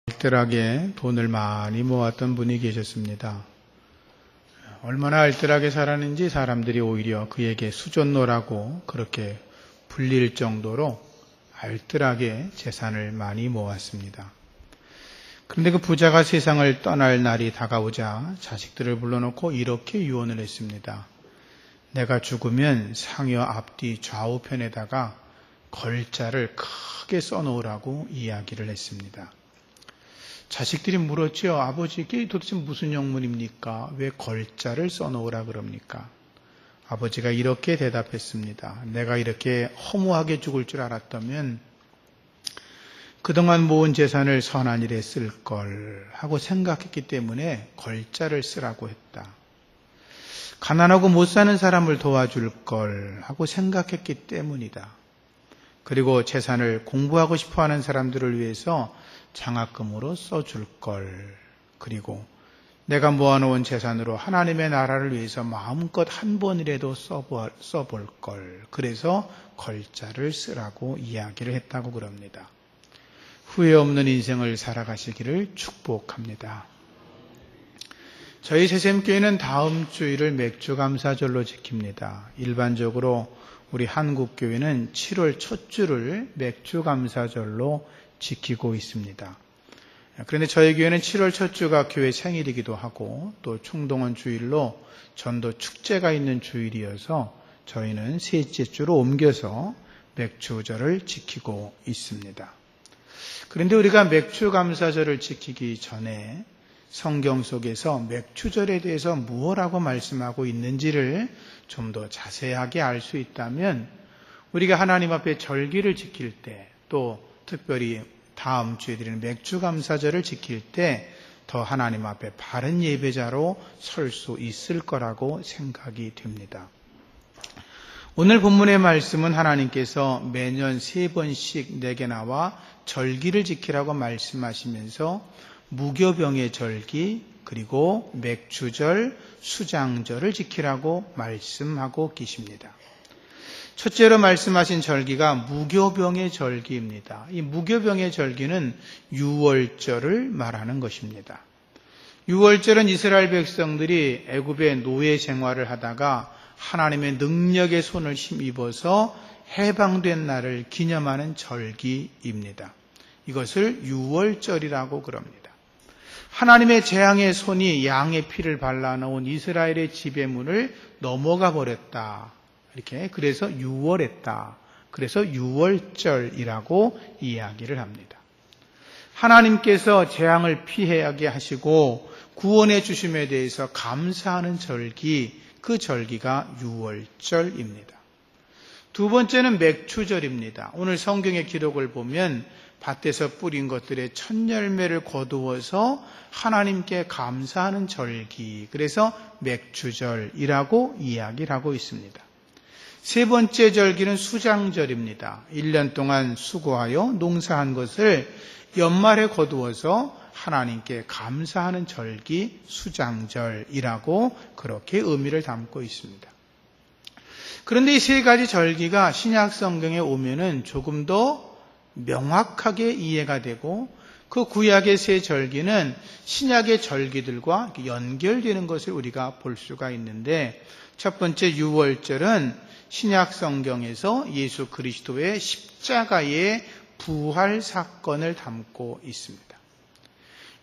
알뜰하게 돈을 많이 모았던 분이 계셨습니다. 얼마나 알뜰하게 살았는지 사람들이 오히려 그에게 수존노라고 그렇게 불릴 정도로 알뜰하게 재산을 많이 모았습니다. 그런데 그 부자가 세상을 떠날 날이 다가오자 자식들을 불러놓고 이렇게 유언을 했습니다. 내가 죽으면 상여 앞뒤 좌우편에다가 걸자를 크게 써놓으라고 이야기를 했습니다. 자식들이 물었죠. 아버지께 도대체 무슨 영문입니까? 왜 걸자를 써놓으라 그럽니까? 아버지가 이렇게 대답했습니다. 내가 이렇게 허무하게 죽을 줄 알았다면 그동안 모은 재산을 선한 일에 쓸 걸 하고 생각했기 때문에 걸자를 쓰라고 했다. 가난하고 못 사는 사람을 도와줄 걸 하고 생각했기 때문이다. 그리고 재산을 공부하고 싶어하는 사람들을 위해서 장학금으로 써줄 걸. 그리고 내가 모아놓은 재산으로 하나님의 나라를 위해서 마음껏 한 번이라도 써볼 걸. 그래서 걸자를 쓰라고 이야기를 했다고 그럽니다. 후회 없는 인생을 살아가시기를 축복합니다. 저희 새샘교회는 다음 주일을 맥주감사절로 지킵니다. 일반적으로 우리 한국교회는 7월 첫 주를 맥주감사절로 지키고 있습니다. 그런데 저희 교회는 7월 첫 주가 교회 생일이기도 하고 또 충동원 주일로 전도 축제가 있는 주일이어서 저희는 셋째 주로 옮겨서 맥주절을 지키고 있습니다. 그런데 우리가 맥주감사절을 지키기 전에 성경 속에서 맥주절에 대해서 무엇라고 말씀하고 있는지를 좀 더 자세하게 알 수 있다면 우리가 하나님 앞에 절기를 지킬 때 또 특별히 다음 주에 드리는 맥주감사절을 지킬 때 더 하나님 앞에 바른 예배자로 설 수 있을 거라고 생각이 됩니다. 오늘 본문의 말씀은 하나님께서 매년 3번씩 내게 나와 절기를 지키라고 말씀하시면서 무교병의 절기 그리고 맥주절, 수장절을 지키라고 말씀하고 계십니다. 첫째로 말씀하신 절기가 무교병의 절기입니다. 이 무교병의 절기는 유월절을 말하는 것입니다. 유월절은 이스라엘 백성들이 애굽의 노예 생활을 하다가 하나님의 능력의 손을 힘입어서 해방된 날을 기념하는 절기입니다. 이것을 유월절이라고 그럽니다. 하나님의 재앙의 손이 양의 피를 발라놓은 이스라엘의 지배문을 넘어가 버렸다. 이렇게 그래서 유월했다. 그래서 유월절이라고 이야기를 합니다. 하나님께서 재앙을 피하게 하시고 구원해 주심에 대해서 감사하는 절기, 그 절기가 유월절입니다. 두 번째는 맥주절입니다. 오늘 성경의 기록을 보면 밭에서 뿌린 것들의 첫 열매를 거두어서 하나님께 감사하는 절기, 그래서 맥주절이라고 이야기를 하고 있습니다. 세 번째 절기는 수장절입니다. 1년 동안 수고하여 농사한 것을 연말에 거두어서 하나님께 감사하는 절기, 수장절이라고 그렇게 의미를 담고 있습니다. 그런데 이 세 가지 절기가 신약 성경에 오면은 조금 더 명확하게 이해가 되고 그 구약의 세 절기는 신약의 절기들과 연결되는 것을 우리가 볼 수가 있는데 첫 번째 유월절은 신약 성경에서 예수 그리스도의 십자가의 부활 사건을 담고 있습니다.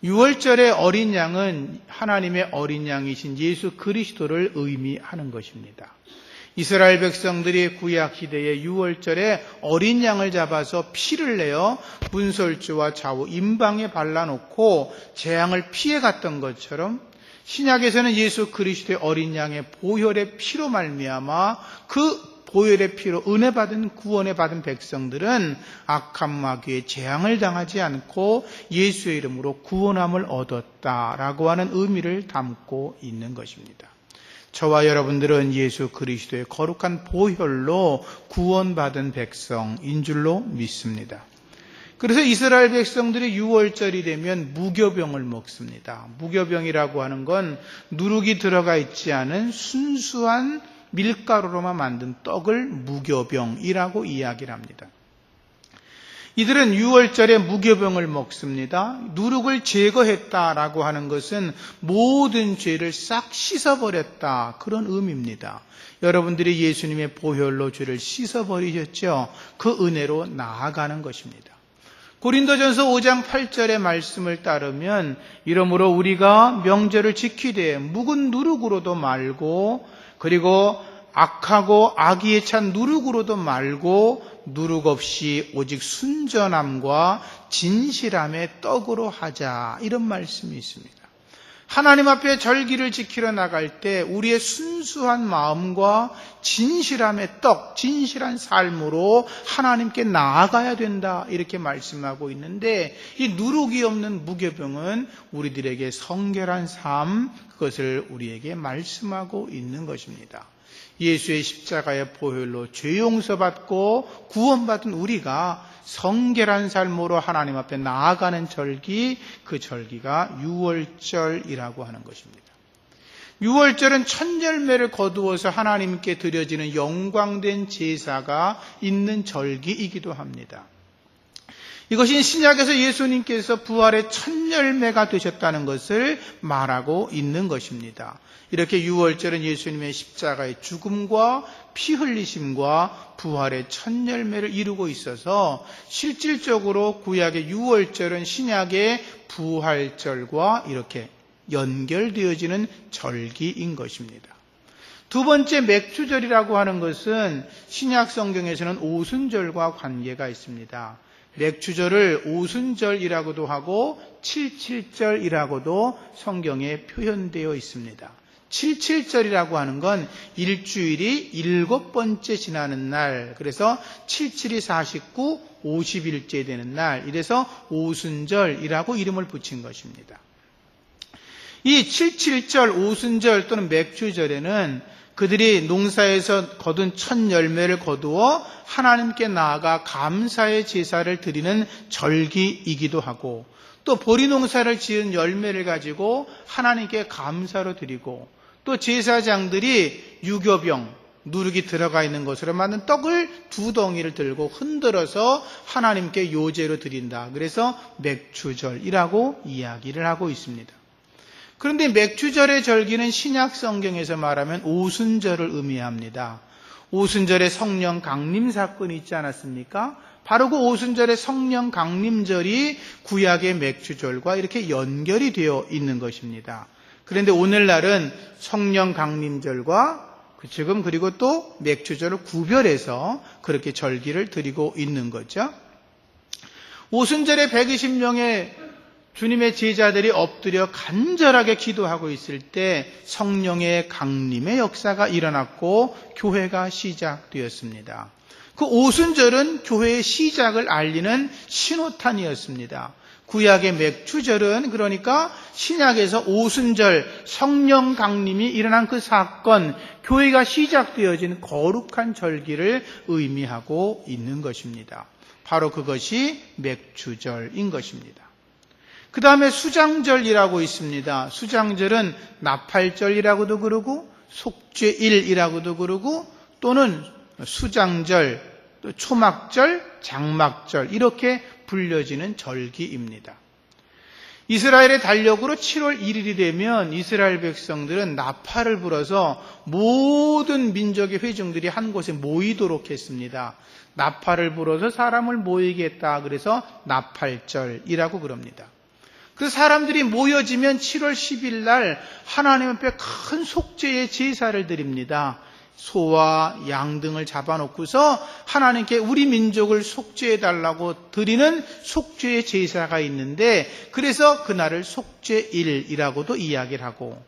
유월절의 어린 양은 하나님의 어린 양이신 예수 그리스도를 의미하는 것입니다. 이스라엘 백성들이 구약 시대의 유월절에 어린 양을 잡아서 피를 내어 문설주와 좌우 임방에 발라놓고 재앙을 피해갔던 것처럼 신약에서는 예수 그리스도의 어린 양의 보혈의 피로 말미암아 그 보혈의 피로 은혜 받은 구원에 받은 백성들은 악한 마귀의 재앙을 당하지 않고 예수의 이름으로 구원함을 얻었다라고 하는 의미를 담고 있는 것입니다. 저와 여러분들은 예수 그리스도의 거룩한 보혈로 구원받은 백성인 줄로 믿습니다. 그래서 이스라엘 백성들이 유월절이 되면 무교병을 먹습니다. 무교병이라고 하는 건 누룩이 들어가 있지 않은 순수한 밀가루로만 만든 떡을 무교병이라고 이야기를 합니다. 이들은 유월절에 무교병을 먹습니다. 누룩을 제거했다라고 하는 것은 모든 죄를 싹 씻어버렸다, 그런 의미입니다. 여러분들이 예수님의 보혈로 죄를 씻어버리셨죠. 그 은혜로 나아가는 것입니다. 고린도전서 5장 8절의 말씀을 따르면 이러므로 우리가 명절을 지키되 묵은 누룩으로도 말고, 그리고 악하고 악의에 찬 누룩으로도 말고, 누룩 없이 오직 순전함과 진실함의 떡으로 하자, 이런 말씀이 있습니다. 하나님 앞에 절기를 지키러 나갈 때 우리의 순수한 마음과 진실함의 떡, 진실한 삶으로 하나님께 나아가야 된다, 이렇게 말씀하고 있는데, 이 누룩이 없는 무교병은 우리들에게 성결한 삶, 그것을 우리에게 말씀하고 있는 것입니다. 예수의 십자가의 보혈로 죄 용서받고 구원받은 우리가 성결한 삶으로 하나님 앞에 나아가는 절기, 그 절기가 유월절이라고 하는 것입니다. 유월절은 첫 열매를 거두어서 하나님께 드려지는 영광된 제사가 있는 절기이기도 합니다. 이것이 신약에서 예수님께서 부활의 첫 열매가 되셨다는 것을 말하고 있는 것입니다. 이렇게 유월절은 예수님의 십자가의 죽음과 피 흘리심과 부활의 첫 열매를 이루고 있어서 실질적으로 구약의 유월절은 신약의 부활절과 이렇게 연결되어지는 절기인 것입니다. 두 번째 맥주절이라고 하는 것은 신약 성경에서는 오순절과 관계가 있습니다. 맥주절을 오순절이라고도 하고 77절이라고도 성경에 표현되어 있습니다. 77절이라고 하는 건 일주일이 7번째 지나는 날, 그래서 77이 49, 50일째 되는 날, 이래서 오순절이라고 이름을 붙인 것입니다. 이 77절, 오순절 또는 맥주절에는 그들이 농사에서 거둔 첫 열매를 거두어 하나님께 나아가 감사의 제사를 드리는 절기이기도 하고, 또 보리 농사를 지은 열매를 가지고 하나님께 감사로 드리고, 또 제사장들이 유교병, 누룩이 들어가 있는 것으로 만든 떡을 2덩이를 들고 흔들어서 하나님께 요제로 드린다. 그래서 맥주절이라고 이야기를 하고 있습니다. 그런데 맥주절의 절기는 신약 성경에서 말하면 오순절을 의미합니다. 오순절에 성령 강림 사건이 있지 않았습니까? 바로 그 오순절의 성령 강림절이 구약의 맥주절과 이렇게 연결이 되어 있는 것입니다. 그런데 오늘날은 성령 강림절과 지금 그리고 또 맥주절을 구별해서 그렇게 절기를 드리고 있는 거죠. 오순절에 120명의 주님의 제자들이 엎드려 간절하게 기도하고 있을 때 성령의 강림의 역사가 일어났고 교회가 시작되었습니다. 그 오순절은 교회의 시작을 알리는 신호탄이었습니다. 구약의 맥주절은 그러니까 신약에서 오순절 성령 강림이 일어난 그 사건, 교회가 시작되어진 거룩한 절기를 의미하고 있는 것입니다. 바로 그것이 맥주절인 것입니다. 그 다음에 수장절이라고 있습니다. 수장절은 나팔절이라고도 그러고 속죄일이라고도 그러고 또는 수장절, 또 초막절, 장막절 이렇게 불려지는 절기입니다. 이스라엘의 달력으로 7월 1일이 되면 이스라엘 백성들은 나팔을 불어서 모든 민족의 회중들이 한 곳에 모이도록 했습니다. 나팔을 불어서 사람을 모이게 했다. 그래서 나팔절이라고 그럽니다. 그 사람들이 모여지면 7월 10일 날 하나님 앞에 큰 속죄의 제사를 드립니다. 소와 양 등을 잡아놓고서 하나님께 우리 민족을 속죄해달라고 드리는 속죄의 제사가 있는데, 그래서 그날을 속죄일이라고도 이야기를 하고,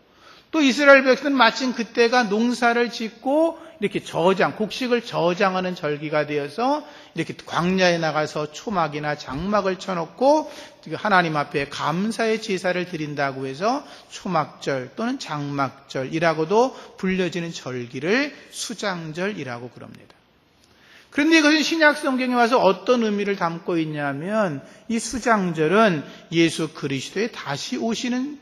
또 이스라엘 백성은 마침 그때가 농사를 짓고 이렇게 곡식을 저장하는 절기가 되어서 이렇게 광야에 나가서 초막이나 장막을 쳐놓고 하나님 앞에 감사의 제사를 드린다고 해서 초막절 또는 장막절이라고도 불려지는 절기를 수장절이라고 그럽니다. 그런데 이것은 신약 성경에 와서 어떤 의미를 담고 있냐면, 이 수장절은 예수 그리스도의 다시 오시는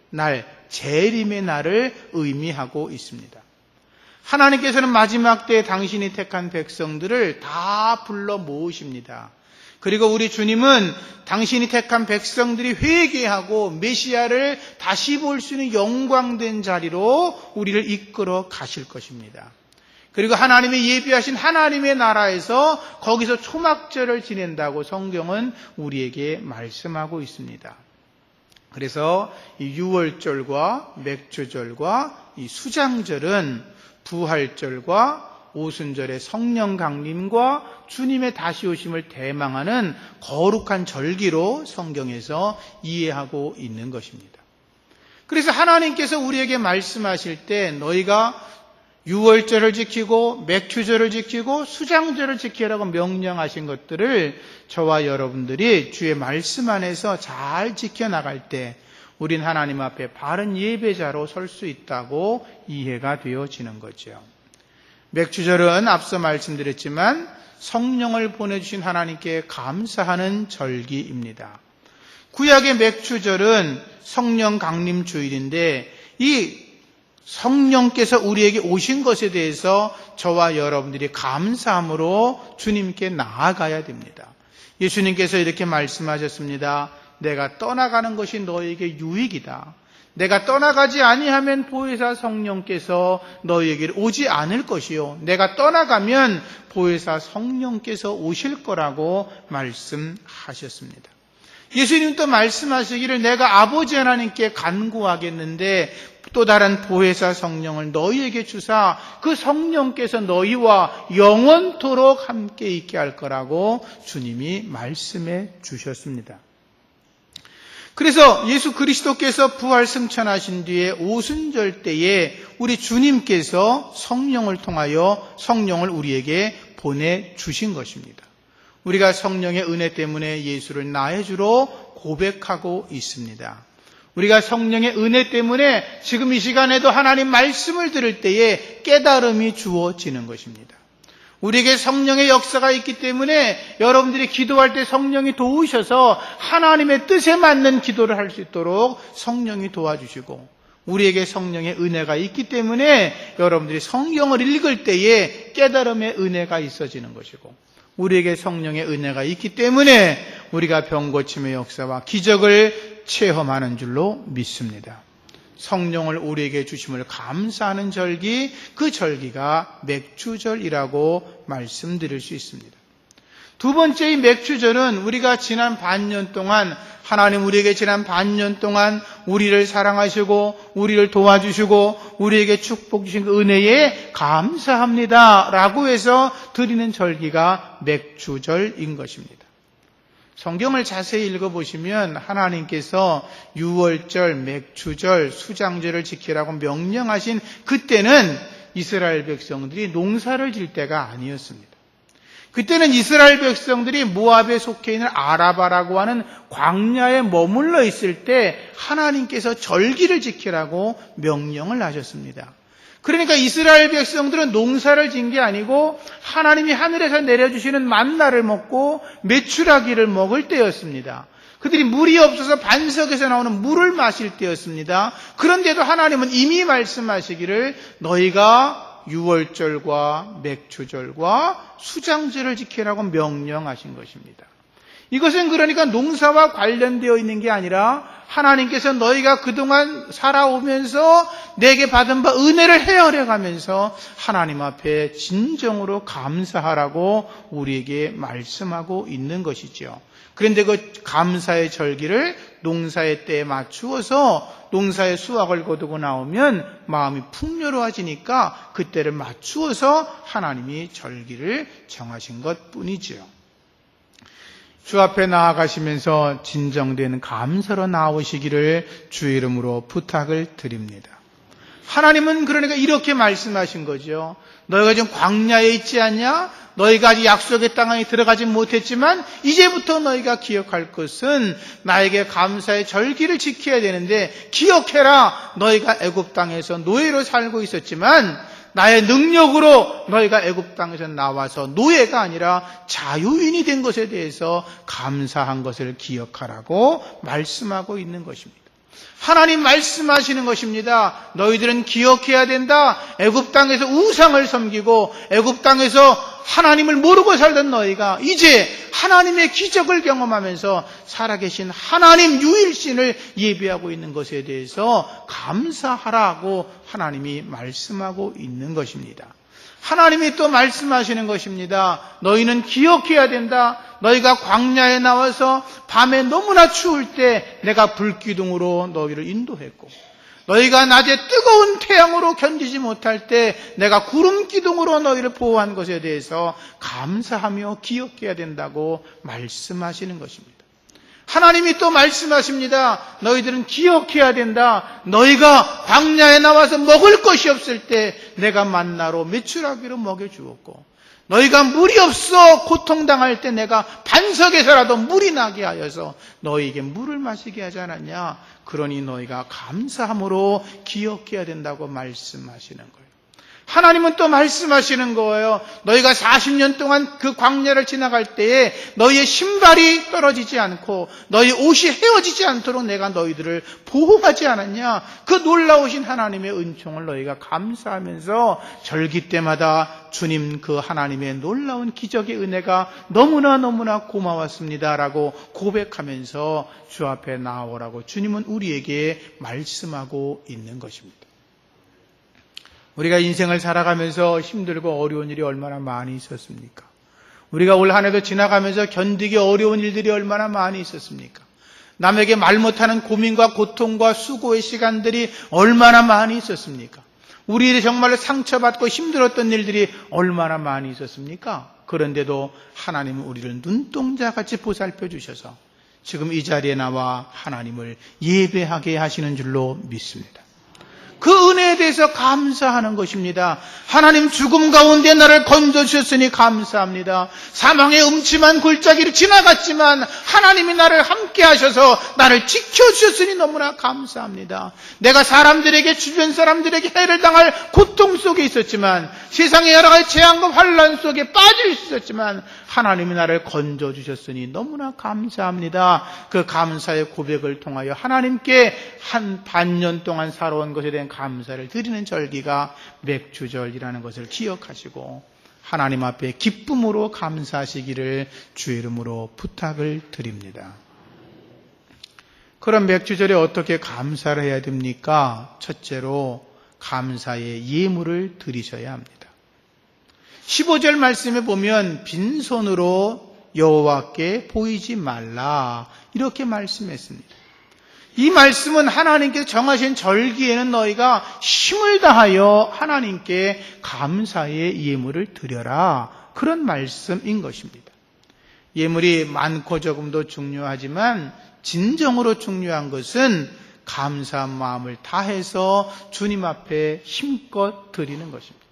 날, 재림의 날을 의미하고 있습니다. 하나님께서는 마지막 때에 당신이 택한 백성들을 다 불러 모으십니다. 그리고 우리 주님은 당신이 택한 백성들이 회개하고 메시아를 다시 볼 수 있는 영광된 자리로 우리를 이끌어 가실 것입니다. 그리고 하나님의 예비하신 하나님의 나라에서 거기서 초막절을 지낸다고 성경은 우리에게 말씀하고 있습니다. 그래서 이 유월절과 맥주절과 이 수장절은 부활절과 오순절의 성령 강림과 주님의 다시 오심을 대망하는 거룩한 절기로 성경에서 이해하고 있는 것입니다. 그래서 하나님께서 우리에게 말씀하실 때 너희가 유월절을 지키고 맥주절을 지키고 수장절을 지키라고 명령하신 것들을 저와 여러분들이 주의 말씀 안에서 잘 지켜나갈 때 우린 하나님 앞에 바른 예배자로 설 수 있다고 이해가 되어지는 거죠. 맥주절은 앞서 말씀드렸지만 성령을 보내주신 하나님께 감사하는 절기입니다. 구약의 맥주절은 성령 강림 주일인데 이 성령께서 우리에게 오신 것에 대해서 저와 여러분들이 감사함으로 주님께 나아가야 됩니다. 예수님께서 이렇게 말씀하셨습니다. 내가 떠나가는 것이 너에게 유익이다. 내가 떠나가지 아니하면 보혜사 성령께서 너희에게 오지 않을 것이요. 내가 떠나가면 보혜사 성령께서 오실 거라고 말씀하셨습니다. 예수님 또 말씀하시기를 내가 아버지 하나님께 간구하겠는데 또 다른 보혜사 성령을 너희에게 주사 그 성령께서 너희와 영원토록 함께 있게 할 거라고 주님이 말씀해 주셨습니다. 그래서 예수 그리스도께서 부활 승천하신 뒤에 오순절 때에 우리 주님께서 성령을 통하여 성령을 우리에게 보내주신 것입니다. 우리가 성령의 은혜 때문에 예수를 나의 주로 고백하고 있습니다. 우리가 성령의 은혜 때문에 지금 이 시간에도 하나님 말씀을 들을 때에 깨달음이 주어지는 것입니다. 우리에게 성령의 역사가 있기 때문에 여러분들이 기도할 때 성령이 도우셔서 하나님의 뜻에 맞는 기도를 할 수 있도록 성령이 도와주시고 우리에게 성령의 은혜가 있기 때문에 여러분들이 성경을 읽을 때에 깨달음의 은혜가 있어지는 것이고 우리에게 성령의 은혜가 있기 때문에 우리가 병고침의 역사와 기적을 체험하는 줄로 믿습니다. 성령을 우리에게 주심을 감사하는 절기, 그 절기가 맥주절이라고 말씀드릴 수 있습니다. 두 번째 이 맥주절은 우리가 지난 반년 동안 하나님 우리에게 지난 반년 동안 우리를 사랑하시고 우리를 도와주시고 우리에게 축복 주신 그 은혜에 감사합니다 라고 해서 드리는 절기가 맥주절인 것입니다. 성경을 자세히 읽어보시면 하나님께서 유월절, 맥주절, 수장절을 지키라고 명령하신 그때는 이스라엘 백성들이 농사를 질 때가 아니었습니다. 그때는 이스라엘 백성들이 모압에 속해 있는 아라바라고 하는 광야에 머물러 있을 때 하나님께서 절기를 지키라고 명령을 하셨습니다. 그러니까 이스라엘 백성들은 농사를 진 게 아니고 하나님이 하늘에서 내려주시는 만나를 먹고 메추라기를 먹을 때였습니다. 그들이 물이 없어서 반석에서 나오는 물을 마실 때였습니다. 그런데도 하나님은 이미 말씀하시기를 너희가 유월절과 맥주절과 수장절을 지키라고 명령하신 것입니다. 이것은 그러니까 농사와 관련되어 있는 게 아니라 하나님께서 너희가 그동안 살아오면서 내게 받은 바 은혜를 헤아려 가면서 하나님 앞에 진정으로 감사하라고 우리에게 말씀하고 있는 것이죠. 그런데 그 감사의 절기를 농사의 때에 맞추어서 농사의 수확을 거두고 나오면 마음이 풍요로워지니까 그때를 맞추어서 하나님이 절기를 정하신 것뿐이지요. 주 앞에 나아가시면서 진정된 감사로 나오시기를 주의 이름으로 부탁을 드립니다. 하나님은 그러니까 이렇게 말씀하신 거죠. 너희가 지금 광야에 있지 않냐? 너희가 아직 약속의 땅에 들어가지 못했지만 이제부터 너희가 기억할 것은 나에게 감사의 절기를 지켜야 되는데 기억해라. 너희가 애굽 땅에서 노예로 살고 있었지만 나의 능력으로 너희가 애굽 땅에서 나와서 노예가 아니라 자유인이 된 것에 대해서 감사한 것을 기억하라고 말씀하고 있는 것입니다. 하나님 말씀하시는 것입니다. 너희들은 기억해야 된다. 애굽 땅에서 우상을 섬기고 애굽 땅에서 하나님을 모르고 살던 너희가 이제 하나님의 기적을 경험하면서 살아계신 하나님 유일신을 예배하고 있는 것에 대해서 감사하라고 하나님이 말씀하고 있는 것입니다. 하나님이 또 말씀하시는 것입니다. 너희는 기억해야 된다. 너희가 광야에 나와서 밤에 너무나 추울 때 내가 불기둥으로 너희를 인도했고, 너희가 낮에 뜨거운 태양으로 견디지 못할 때 내가 구름 기둥으로 너희를 보호한 것에 대해서 감사하며 기억해야 된다고 말씀하시는 것입니다. 하나님이 또 말씀하십니다. 너희들은 기억해야 된다. 너희가 광야에 나와서 먹을 것이 없을 때 내가 만나로 메추라기로 먹여주었고, 너희가 물이 없어 고통당할 때 내가 반석에서라도 물이 나게 하여서 너희에게 물을 마시게 하지 않았냐. 그러니 너희가 감사함으로 기억해야 된다고 말씀하시는 거예요. 하나님은 또 말씀하시는 거예요. 너희가 40년 동안 그 광야를 지나갈 때에 너희의 신발이 떨어지지 않고 너희 옷이 헤어지지 않도록 내가 너희들을 보호하지 않았냐. 그 놀라우신 하나님의 은총을 너희가 감사하면서 절기 때마다 주님 그 하나님의 놀라운 기적의 은혜가 너무나 고마웠습니다라고 고백하면서 주 앞에 나오라고 주님은 우리에게 말씀하고 있는 것입니다. 우리가 인생을 살아가면서 힘들고 어려운 일이 얼마나 많이 있었습니까? 우리가 올 한 해도 지나가면서 견디기 어려운 일들이 얼마나 많이 있었습니까? 남에게 말 못하는 고민과 고통과 수고의 시간들이 얼마나 많이 있었습니까? 우리 정말로 상처받고 힘들었던 일들이 얼마나 많이 있었습니까? 그런데도 하나님은 우리를 눈동자같이 보살펴 주셔서 지금 이 자리에 나와 하나님을 예배하게 하시는 줄로 믿습니다. 그 은혜에 대해서 감사하는 것입니다. 하나님, 죽음 가운데 나를 건져주셨으니 감사합니다. 사망의 음침한 골짜기를 지나갔지만 하나님이 나를 함께 하셔서 나를 지켜주셨으니 너무나 감사합니다. 내가 사람들에게, 주변 사람들에게 해를 당할 고통 속에 있었지만, 세상의 여러 가지 재앙과 환난 속에 빠질 수 있었지만 하나님이 나를 건져주셨으니 너무나 감사합니다. 그 감사의 고백을 통하여 하나님께 한 반년 동안 살아온 것에 대한 감사를 드리는 절기가 맥주절이라는 것을 기억하시고 하나님 앞에 기쁨으로 감사하시기를 주의 이름으로 부탁을 드립니다. 그럼 맥주절에 어떻게 감사를 해야 됩니까? 첫째로 감사의 예물을 드리셔야 합니다. 15절 말씀에 보면 빈손으로 여호와께 보이지 말라 이렇게 말씀했습니다. 이 말씀은 하나님께서 정하신 절기에는 너희가 힘을 다하여 하나님께 감사의 예물을 드려라, 그런 말씀인 것입니다. 예물이 많고 적음도 중요하지만 진정으로 중요한 것은 감사한 마음을 다해서 주님 앞에 힘껏 드리는 것입니다.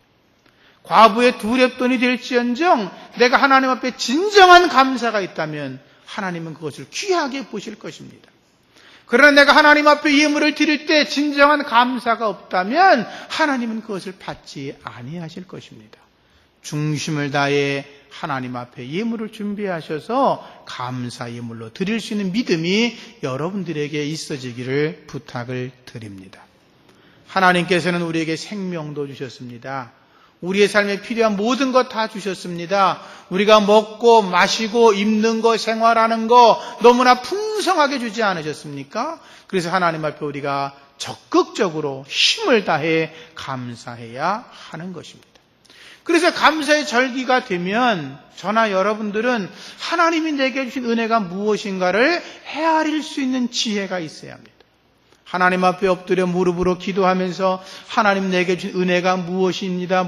과부의 2렙돈이 될지언정 내가 하나님 앞에 진정한 감사가 있다면 하나님은 그것을 귀하게 보실 것입니다. 그러나 내가 하나님 앞에 예물을 드릴 때 진정한 감사가 없다면 하나님은 그것을 받지 아니하실 것입니다. 중심을 다해 하나님 앞에 예물을 준비하셔서 감사 예물로 드릴 수 있는 믿음이 여러분들에게 있어지기를 부탁을 드립니다. 하나님께서는 우리에게 생명도 주셨습니다. 우리의 삶에 필요한 모든 것 다 주셨습니다. 우리가 먹고 마시고 입는 거, 생활하는 거 너무나 풍성하게 주지 않으셨습니까? 그래서 하나님 앞에 우리가 적극적으로 힘을 다해 감사해야 하는 것입니다. 그래서 감사의 절기가 되면 저나 여러분들은 하나님이 내게 주신 은혜가 무엇인가를 헤아릴 수 있는 지혜가 있어야 합니다. 하나님 앞에 엎드려 무릎으로 기도하면서 하나님 내게 주신 은혜가 무엇입니다.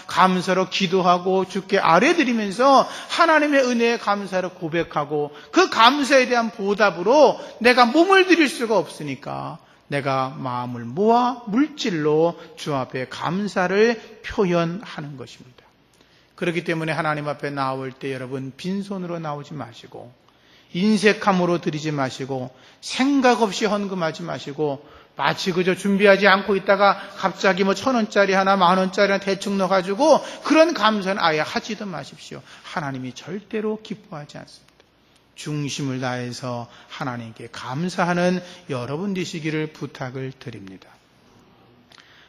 감사로 기도하고 주께 아뢰드리면서 하나님의 은혜에 감사를 고백하고 그 감사에 대한 보답으로 내가 몸을 드릴 수가 없으니까 내가 마음을 모아 물질로 주 앞에 감사를 표현하는 것입니다. 그렇기 때문에 하나님 앞에 나올 때 여러분 빈손으로 나오지 마시고 인색함으로 드리지 마시고 생각 없이 헌금하지 마시고 마치 그저 준비하지 않고 있다가 갑자기 1,000원짜리 하나 10,000원짜리 하나 대충 넣어가지고 그런 감사는 아예 하지도 마십시오. 하나님이 절대로 기뻐하지 않습니다. 중심을 다해서 하나님께 감사하는 여러분 되시기를 부탁을 드립니다.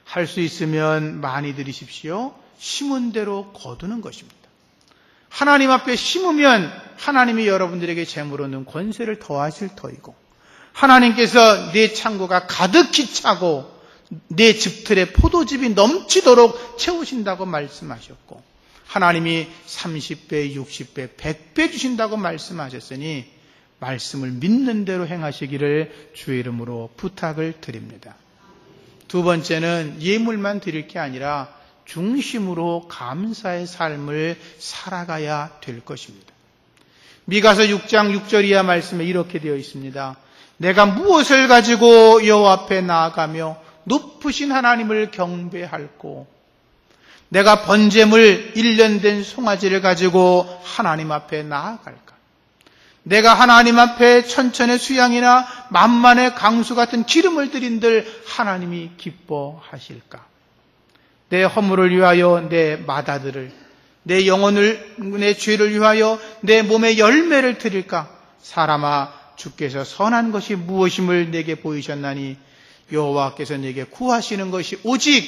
할 수 있으면 많이 드리십시오. 심은 대로 거두는 것입니다. 하나님 앞에 심으면 하나님이 여러분들에게 재물 얻는 권세를 더하실 터이고, 하나님께서 내 창고가 가득히 차고 내 집틀에 포도즙이 넘치도록 채우신다고 말씀하셨고, 하나님이 30배, 60배, 100배 주신다고 말씀하셨으니 말씀을 믿는 대로 행하시기를 주의 이름으로 부탁을 드립니다. 두 번째는 예물만 드릴 게 아니라 중심으로 감사의 삶을 살아가야 될 것입니다. 미가서 6장 6절 이하 말씀에 이렇게 되어 있습니다. 내가 무엇을 가지고 여호와 앞에 나아가며 높으신 하나님을 경배할꼬, 내가 번제물 1년 된 송아지를 가지고 하나님 앞에 나아갈까? 내가 하나님 앞에 천천의 수양이나 만만의 강수 같은 기름을 드린들 하나님이 기뻐하실까? 내 허물을 위하여 내 마다들을, 내 영혼을, 내 죄를 위하여 내 몸의 열매를 드릴까? 사람아, 주께서 선한 것이 무엇임을 내게 보이셨나니 여호와께서 내게 구하시는 것이 오직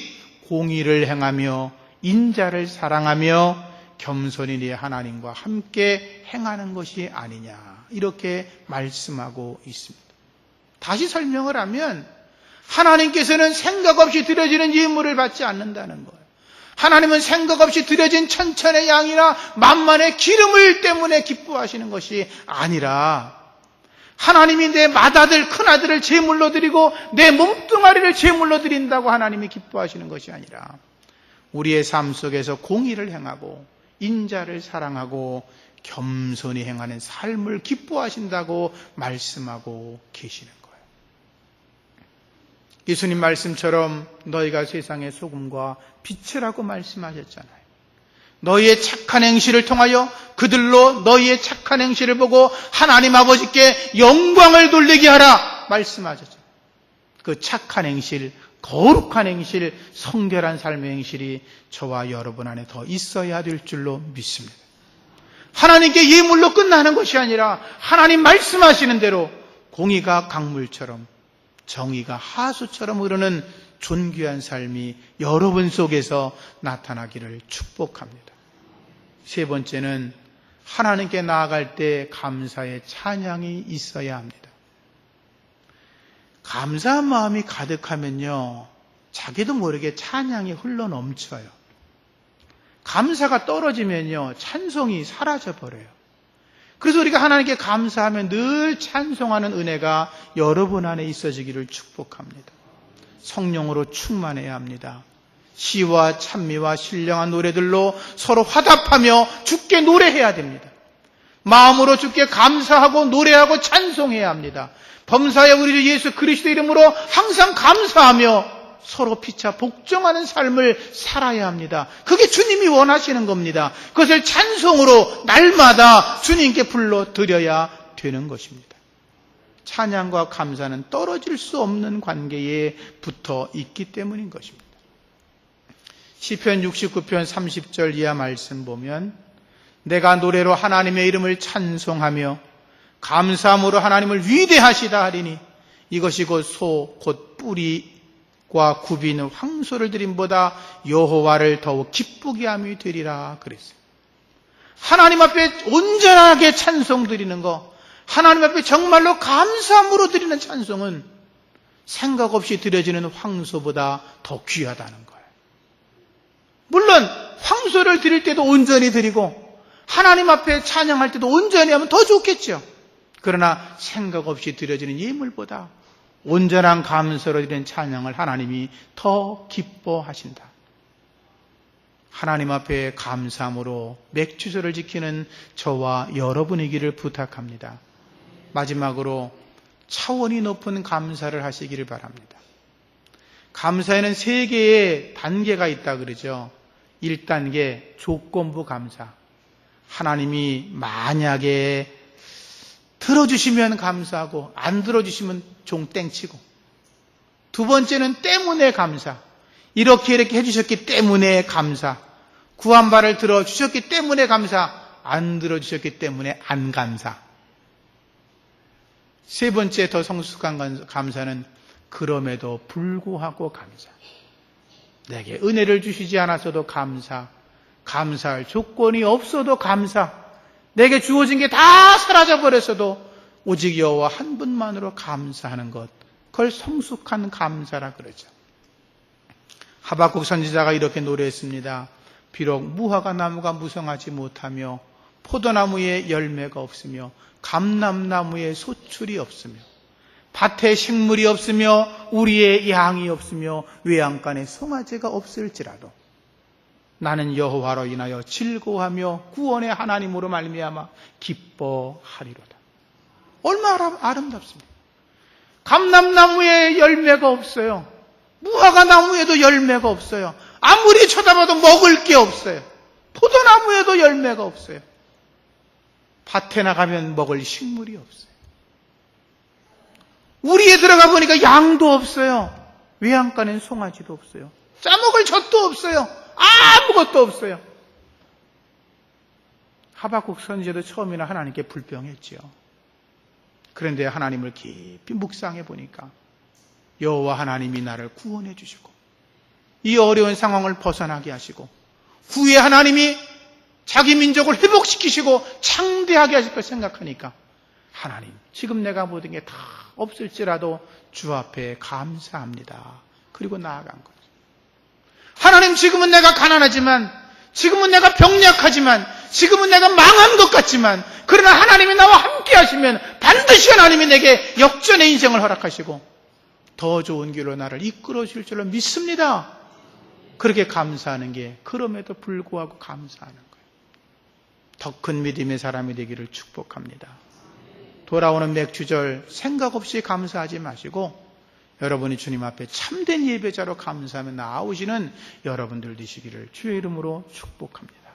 공의를 행하며 인자를 사랑하며 겸손히 네 하나님과 함께 행하는 것이 아니냐, 이렇게 말씀하고 있습니다. 다시 설명을 하면 하나님께서는 생각 없이 드려지는 예물을 받지 않는다는 거예요. 하나님은 생각 없이 드려진 천천의 양이나 만만의 기름을 때문에 기뻐하시는 것이 아니라, 하나님이 내 맏아들 큰아들을 제물로 드리고 내 몸뚱아리를 제물로 드린다고 하나님이 기뻐하시는 것이 아니라 우리의 삶 속에서 공의를 행하고 인자를 사랑하고 겸손히 행하는 삶을 기뻐하신다고 말씀하고 계시는 거예요. 예수님 말씀처럼 너희가 세상의 소금과 빛이라고 말씀하셨잖아요. 너희의 착한 행실을 통하여 그들로 너희의 착한 행실을 보고 하나님 아버지께 영광을 돌리게 하라 말씀하셨죠. 그 착한 행실, 거룩한 행실, 성결한 삶의 행실이 저와 여러분 안에 더 있어야 될 줄로 믿습니다. 하나님께 예물로 끝나는 것이 아니라 하나님 말씀하시는 대로 공의가 강물처럼 정의가 하수처럼 흐르는 존귀한 삶이 여러분 속에서 나타나기를 축복합니다. 세 번째는 하나님께 나아갈 때 감사의 찬양이 있어야 합니다. 감사한 마음이 가득하면요, 자기도 모르게 찬양이 흘러넘쳐요. 감사가 떨어지면요, 찬송이 사라져버려요. 그래서 우리가 하나님께 감사하면 늘 찬송하는 은혜가 여러분 안에 있어지기를 축복합니다. 성령으로 충만해야 합니다. 시와 찬미와 신령한 노래들로 서로 화답하며 주께 노래해야 됩니다. 마음으로 주께 감사하고 노래하고 찬송해야 합니다. 범사에 우리 주 예수 그리스도 이름으로 항상 감사하며 서로 피차 복종하는 삶을 살아야 합니다. 그게 주님이 원하시는 겁니다. 그것을 찬송으로 날마다 주님께 불러드려야 되는 것입니다. 찬양과 감사는 떨어질 수 없는 관계에 붙어 있기 때문인 것입니다. 시편 69편 30절 이하 말씀 보면 내가 노래로 하나님의 이름을 찬송하며 감사함으로 하나님을 위대하시다 하리니 이것이 곧 소 곧 뿌리와 굽이는 황소를 드림보다 여호와를 더욱 기쁘게 함이 되리라 그랬어요. 하나님 앞에 온전하게 찬송 드리는 거, 하나님 앞에 정말로 감사함으로 드리는 찬송은 생각 없이 드려지는 황소보다 더 귀하다는 거예요. 물론 황소를 드릴 때도 온전히 드리고 하나님 앞에 찬양할 때도 온전히 하면 더 좋겠죠. 그러나 생각 없이 드려지는 예물보다 온전한 감사로 드리는 찬양을 하나님이 더 기뻐하신다. 하나님 앞에 감사함으로 맥주절을 지키는 저와 여러분이기를 부탁합니다. 마지막으로 차원이 높은 감사를 하시기를 바랍니다. 감사에는 3개의 단계가 있다 그러죠. 1단계 조건부 감사. 하나님이 만약에 들어주시면 감사하고 안 들어주시면 종 땡치고. 두 번째는 때문에 감사. 이렇게 해주셨기 때문에 감사. 구한 바를 들어주셨기 때문에 감사. 안 들어주셨기 때문에 안 감사. 세 번째 더 성숙한 감사는 그럼에도 불구하고 감사. 내게 은혜를 주시지 않았어도 감사. 감사할 조건이 없어도 감사. 내게 주어진 게 다 사라져버렸어도 오직 여호와 한 분만으로 감사하는 것. 그걸 성숙한 감사라 그러죠. 하박국 선지자가 이렇게 노래했습니다. 비록 무화과 나무가 무성하지 못하며 포도나무에 열매가 없으며 감람나무에 소출이 없으며 밭에 식물이 없으며 우리의 양이 없으며 외양간에 송아지가 없을지라도 나는 여호와로 인하여 즐거워하며 구원의 하나님으로 말미암아 기뻐하리로다. 얼마나 아름답습니까? 감람나무에 열매가 없어요. 무화과 나무에도 열매가 없어요. 아무리 쳐다봐도 먹을 게 없어요. 포도나무에도 열매가 없어요. 밭에 나가면 먹을 식물이 없어요. 우리에 들어가 보니까 양도 없어요. 외양간엔 송아지도 없어요. 짜먹을 젖도 없어요. 아무것도 없어요. 하박국 선지자도 처음에는 하나님께 불평했지요. 그런데 하나님을 깊이 묵상해 보니까 여호와 하나님이 나를 구원해 주시고 이 어려운 상황을 벗어나게 하시고 후에 하나님이 자기 민족을 회복시키시고 창대하게 하실 걸 생각하니까 하나님, 지금 내가 모든 게 다 없을지라도 주 앞에 감사합니다. 그리고 나아간 거죠. 하나님, 지금은 내가 가난하지만, 지금은 내가 병약하지만, 지금은 내가 망한 것 같지만, 그러나 하나님이 나와 함께 하시면 반드시 하나님이 내게 역전의 인생을 허락하시고 더 좋은 길로 나를 이끌어 주실 줄로 믿습니다. 그렇게 감사하는 게 그럼에도 불구하고 감사하는 거예요. 더 큰 믿음의 사람이 되기를 축복합니다. 돌아오는 맥주절 생각 없이 감사하지 마시고 여러분이 주님 앞에 참된 예배자로 감사하며 나오시는 여러분들 되시기를 주의 이름으로 축복합니다.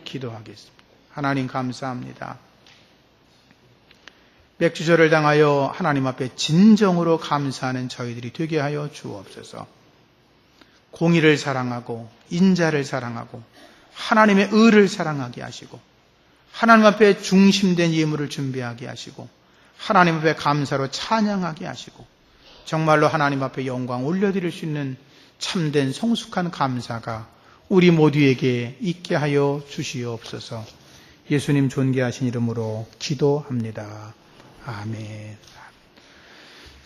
기도하겠습니다. 하나님 감사합니다. 맥주절을 당하여 하나님 앞에 진정으로 감사하는 저희들이 되게 하여 주옵소서. 공의를 사랑하고 인자를 사랑하고 하나님의 의를 사랑하게 하시고 하나님 앞에 중심된 예물을 준비하게 하시고 하나님 앞에 감사로 찬양하게 하시고 정말로 하나님 앞에 영광 올려드릴 수 있는 참된 성숙한 감사가 우리 모두에게 있게 하여 주시옵소서. 예수님 존귀하신 이름으로 기도합니다. 아멘.